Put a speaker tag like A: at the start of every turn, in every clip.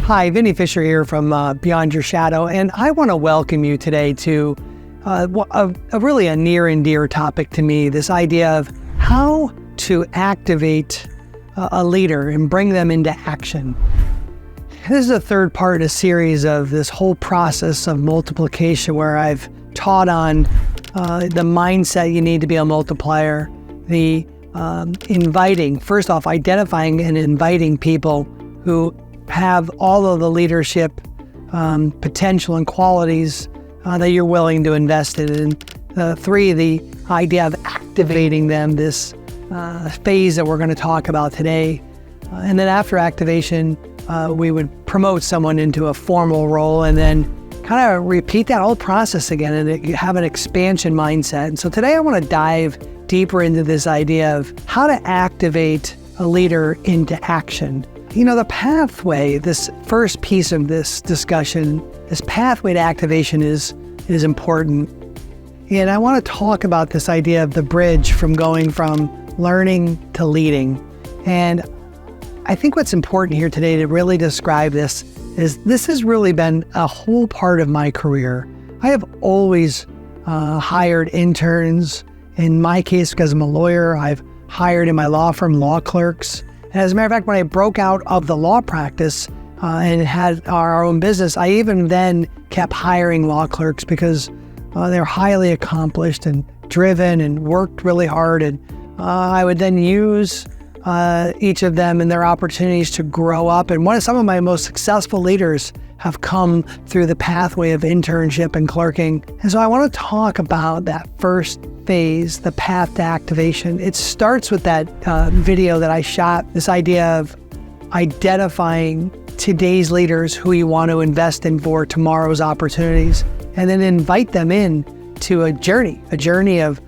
A: Hi, Vinny Fisher here from Beyond Your Shadow, and I want to welcome you today to really a near and dear topic to me, this idea of how to activate a leader and bring them into action. This is the third part in a series of this whole process of multiplication where I've taught on the mindset you need to be a multiplier, the inviting, first off, identifying and inviting people who have all of the leadership potential and qualities that you're willing to invest in. And three, the idea of activating them, this phase that we're going to talk about today. And then after activation, we would promote someone into a formal role and then kind of repeat that whole process again and have an expansion mindset. And so today I want to dive deeper into this idea of how to activate a leader into action. You know, the pathway, this first piece of this discussion, this pathway to activation is important. And I want to talk about this idea of the bridge from going from learning to leading. And I think what's important here today to really describe this is this has really been a whole part of my career. I have always hired interns. In my case, because I'm a lawyer, I've hired in my law firm law clerks. And as a matter of fact, when I broke out of the law practice and had our own business, I even then kept hiring law clerks because they're highly accomplished and driven and worked really hard. And I would then use each of them and their opportunities to grow up. And some of my most successful leaders have come through the pathway of internship and clerking. And so I want to talk about that first phase, the path to activation. It starts with that video that I shot, this idea of identifying today's leaders who you want to invest in for tomorrow's opportunities, and then invite them in to a journey of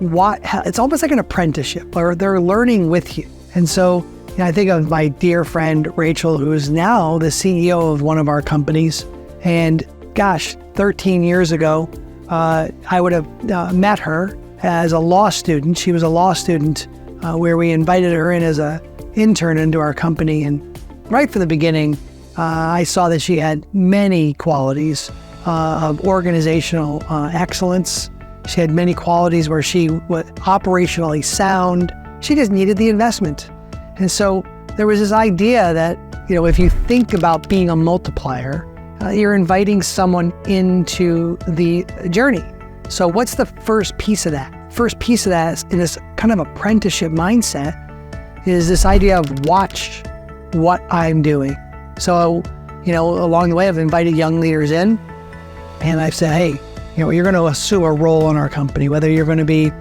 A: it's almost like an apprenticeship, or they're learning with you. And so I think of my dear friend Rachel, who is now the CEO of one of our companies. And gosh, 13 years ago, I would have met her as a law student. She was a law student where we invited her in as an intern into our company. And right from the beginning, I saw that she had many qualities of organizational excellence. She had many qualities where she was operationally sound. She just needed the investment. And so there was this idea that, if you think about being a multiplier, you're inviting someone into the journey. So what's the first piece of that? First piece of that is in this kind of apprenticeship mindset is this idea of watch what I'm doing. So, along the way, I've invited young leaders in and I've said, hey, you're going to assume a role in our company, whether you're going to be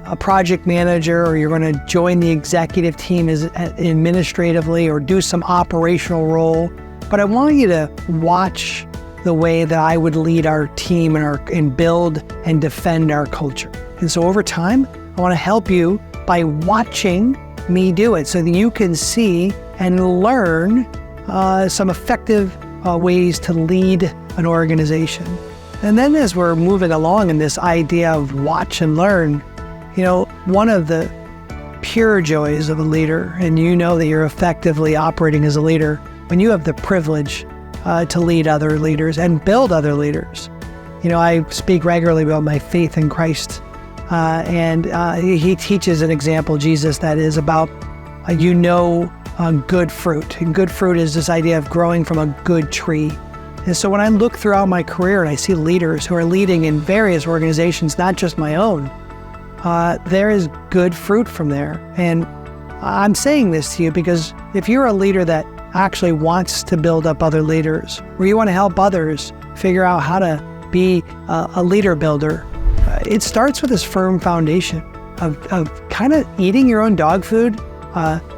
A: a project manager or you're going to join the executive team as administratively or do some operational role. But I want you to watch the way that I would lead our team and build and defend our culture. And so over time, I want to help you by watching me do it so that you can see and learn some effective ways to lead an organization. And then as we're moving along in this idea of watch and learn, one of the pure joys of a leader, and that you're effectively operating as a leader, when you have the privilege to lead other leaders and build other leaders. I speak regularly about my faith in Christ, and he teaches an example, Jesus, that is about, good fruit. And good fruit is this idea of growing from a good tree. And so when I look throughout my career and I see leaders who are leading in various organizations, not just my own, there is good fruit from there. And I'm saying this to you because if you're a leader that actually wants to build up other leaders, where you want to help others figure out how to be a leader builder, it starts with this firm foundation of kind of eating your own dog food,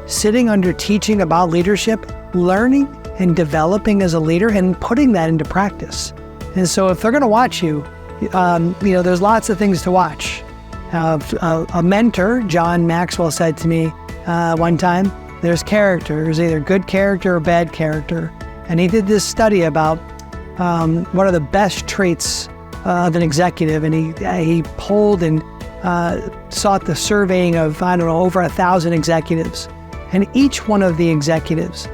A: sitting under teaching about leadership, learning and developing as a leader and putting that into practice. And so if they're going to watch you, there's lots of things to watch. A mentor, John Maxwell, said to me one time, there's character. There's either good character or bad character. And he did this study about what are the best traits of an executive. And he polled and sought the surveying of, over 1,000 executives. And each one of the executives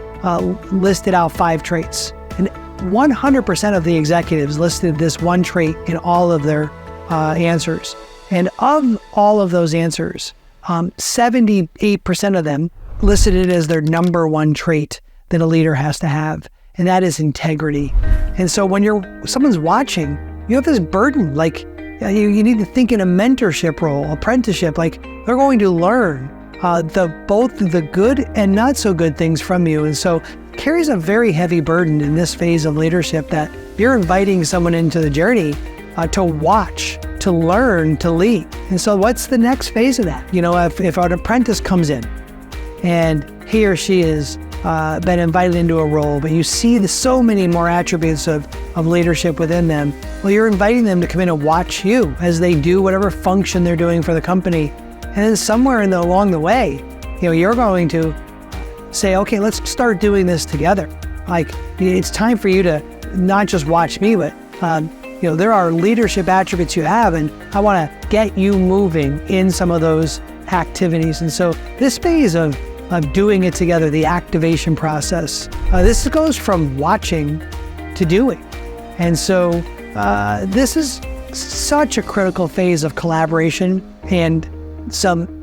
A: listed out 5 traits. And 100% of the executives listed this one trait in all of their answers. And of all of those answers, 78% of them listed it as their number one trait that a leader has to have, and that is integrity. And so when someone's watching, you have this burden, like you need to think in a mentorship role, apprenticeship, like they're going to learn both the good and not so good things from you. And so carries a very heavy burden in this phase of leadership that you're inviting someone into the journey to watch, to learn, to lead. And so what's the next phase of that? If an apprentice comes in and he or she has been invited into a role, but you see so many more attributes of leadership within them, well, you're inviting them to come in and watch you as they do whatever function they're doing for the company. And then somewhere along the way, you're going to say, okay, let's start doing this together. Like, it's time for you to not just watch me, but there are leadership attributes you have, and I want to get you moving in some of those activities. And so this phase of doing it together, the activation process, this goes from watching to doing. And so this is such a critical phase of collaboration and some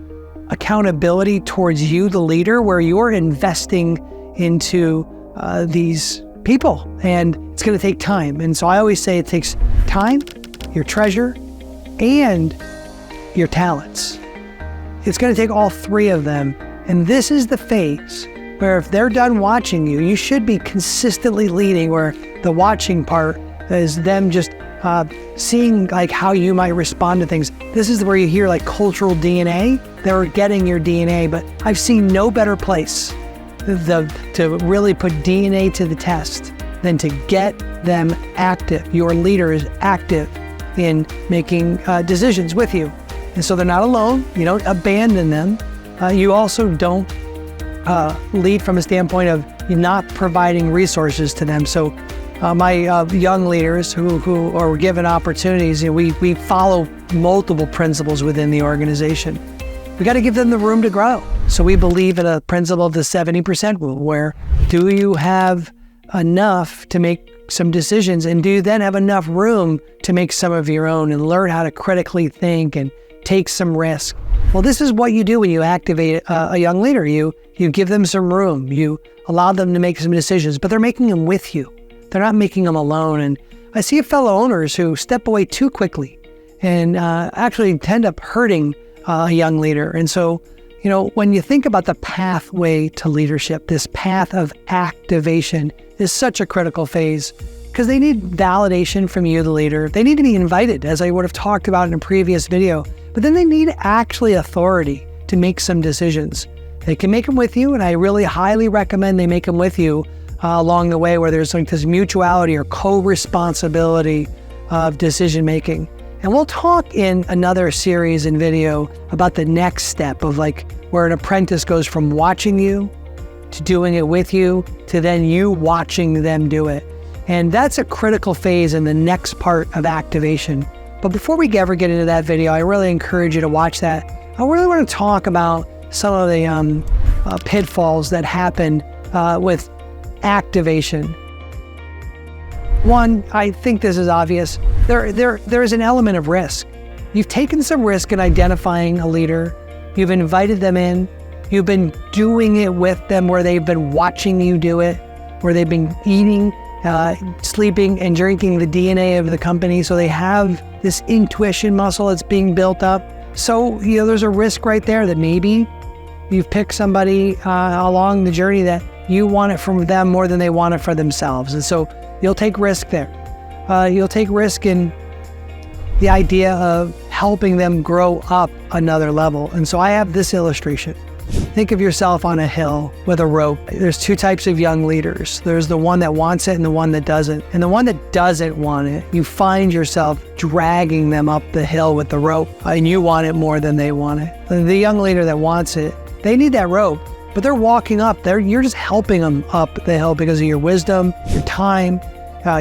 A: accountability towards you, the leader, where you're investing into these people, and it's going to take time. And so I always say it takes time, your treasure, and your talents. It's going to take all 3 of them. And this is the phase where if they're done watching you, you should be consistently leading, where the watching part is them just seeing like how you might respond to things. This is where you hear like cultural DNA. They're getting your DNA, but I've seen no better place to really put DNA to the test than to get them active. Your leader is active in making decisions with you. And so they're not alone. You don't abandon them. You also don't lead from a standpoint of you're not providing resources to them. So my young leaders who are given opportunities, we follow multiple principles within the organization. We got to give them the room to grow. So we believe in a principle of the 70% rule, where do you have enough to make some decisions, and do you then have enough room to make some of your own and learn how to critically think and take some risk? Well, this is what you do when you activate a young leader. You give them some room, you allow them to make some decisions, but they're making them with you. They're not making them alone. And I see fellow owners who step away too quickly and actually end up hurting a young leader. And so, when you think about the pathway to leadership, this path of activation is such a critical phase, because they need validation from you, the leader. They need to be invited, as I would have talked about in a previous video, but then they need actually authority to make some decisions. They can make them with you, and I really highly recommend they make them with you along the way, where there's like this mutuality or co-responsibility of decision making. And we'll talk in another series and video about the next step of like where an apprentice goes from watching you to doing it with you to then you watching them do it. And that's a critical phase in the next part of activation. But before we ever get into that video, I really encourage you to watch that. I really want to talk about some of the pitfalls that happen with activation. One, I think this is obvious. There is an element of risk. You've taken some risk in identifying a leader. You've invited them in. You've been doing it with them, where they've been watching you do it, where they've been eating, sleeping, and drinking the DNA of the company. So they have this intuition muscle that's being built up. So, there's a risk right there that maybe you've picked somebody along the journey that you want it from them more than they want it for themselves. And so you'll take risk there. You'll take risk in the idea of helping them grow up another level. And so I have this illustration. Think of yourself on a hill with a rope. There's 2 types of young leaders. There's the one that wants it and the one that doesn't. And the one that doesn't want it, you find yourself dragging them up the hill with the rope, and you want it more than they want it. The young leader that wants it, they need that rope, but they're walking up there. You're just helping them up the hill because of your wisdom, your time,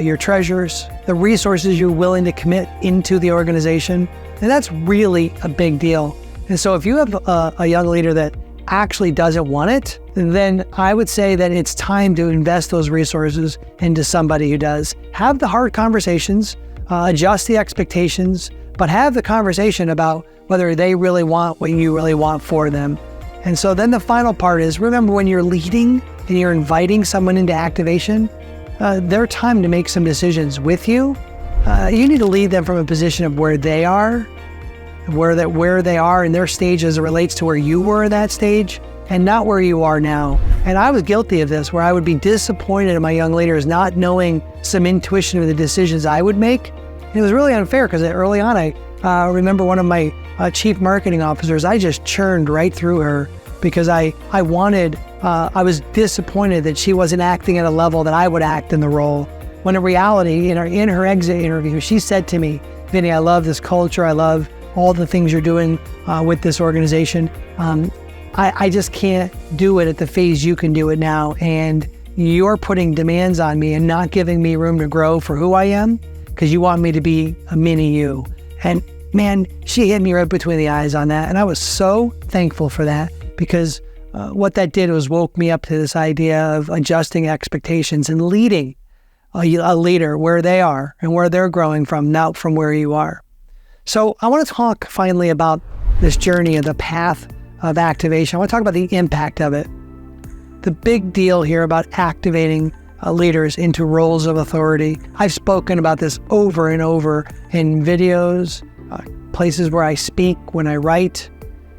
A: your treasures, the resources you're willing to commit into the organization. And that's really a big deal. And so if you have a young leader that actually doesn't want it, then I would say that it's time to invest those resources into somebody who does. Have the hard conversations, adjust the expectations, but have the conversation about whether they really want what you really want for them. And so then the final part is, remember, when you're leading and you're inviting someone into activation, their time to make some decisions with you. You need to lead them from a position of where they are, where they are in their stage as it relates to where you were at that stage, and not where you are now. And I was guilty of this, where I would be disappointed in my young leaders not knowing some intuition of the decisions I would make. And it was really unfair because early on, I remember one of my chief marketing officers, I just churned right through her because I was disappointed that she wasn't acting at a level that I would act in the role. When in reality, in her exit interview, she said to me, Vinny, I love this culture. I love all the things you're doing with this organization. I just can't do it at the phase you can do it now. And you're putting demands on me and not giving me room to grow for who I am because you want me to be a mini you. And man, she hit me right between the eyes on that. And I was so thankful for that because what that did was woke me up to this idea of adjusting expectations and leading a leader where they are and where they're growing from, not from where you are. So I want to talk finally about this journey of the path of activation. I want to talk about the impact of it. The big deal here about activating leaders into roles of authority. I've spoken about this over and over in videos, places where I speak, when I write.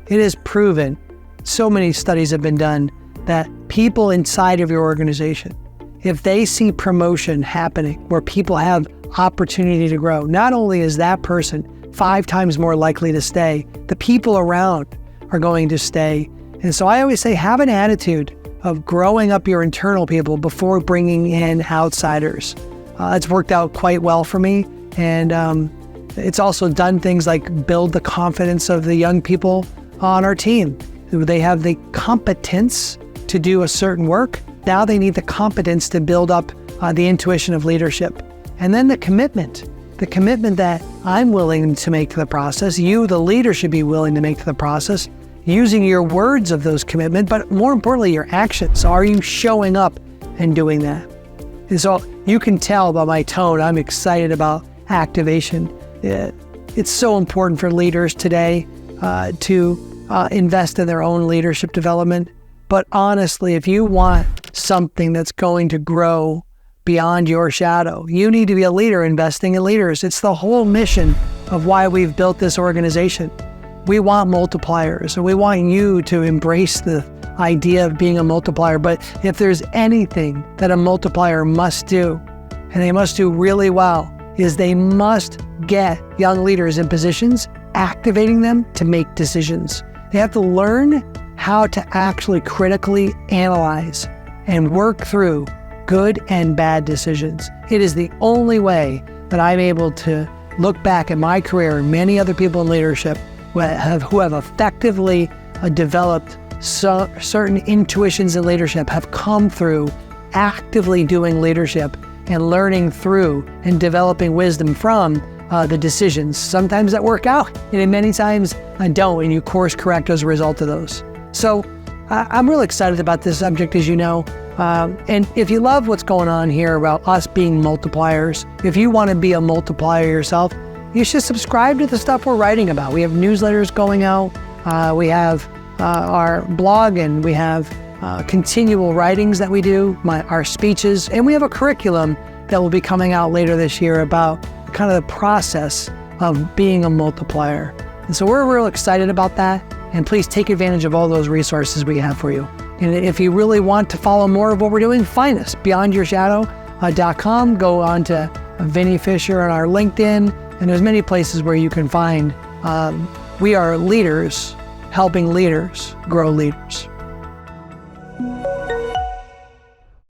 A: It is proven, so many studies have been done, that people inside of your organization, if they see promotion happening where people have opportunity to grow, not only is that person 5 times more likely to stay, the people around are going to stay. And so I always say, have an attitude of growing up your internal people before bringing in outsiders. It's worked out quite well for me. And it's also done things like build the confidence of the young people on our team. They have the competence to do a certain work. Now they need the competence to build up the intuition of leadership. And then the commitment that I'm willing to make to the process. You, the leader, should be willing to make to the process, using your words of those commitment, but more importantly, your actions. Are you showing up and doing that? And so you can tell by my tone, I'm excited about activation. It's so important for leaders today to invest in their own leadership development. But honestly, if you want something that's going to grow beyond your shadow, you need to be a leader investing in leaders. It's the whole mission of why we've built this organization. We want multipliers, and we want you to embrace the idea of being a multiplier. But if there's anything that a multiplier must do, and they must do really well, is they must get young leaders in positions, activating them to make decisions. They have to learn how to actually critically analyze and work through good and bad decisions. It is the only way that I'm able to look back at my career and many other people in leadership who have effectively developed certain intuitions in leadership, have come through actively doing leadership and learning through and developing wisdom from the decisions, sometimes that work out, and many times don't, and you course correct as a result of those. So I'm really excited about this subject, as you know. And if you love what's going on here about us being multipliers, if you want to be a multiplier yourself, you should subscribe to the stuff we're writing about. We have newsletters going out. We have our blog, and we have continual writings that we do, our speeches, and we have a curriculum that will be coming out later this year about kind of the process of being a multiplier. And so we're real excited about that. And please take advantage of all those resources we have for you. And if you really want to follow more of what we're doing, find us, beyondyourshadow.com. Go on to Vinny Fisher on our LinkedIn, and there's many places where you can find. We are leaders helping leaders grow leaders.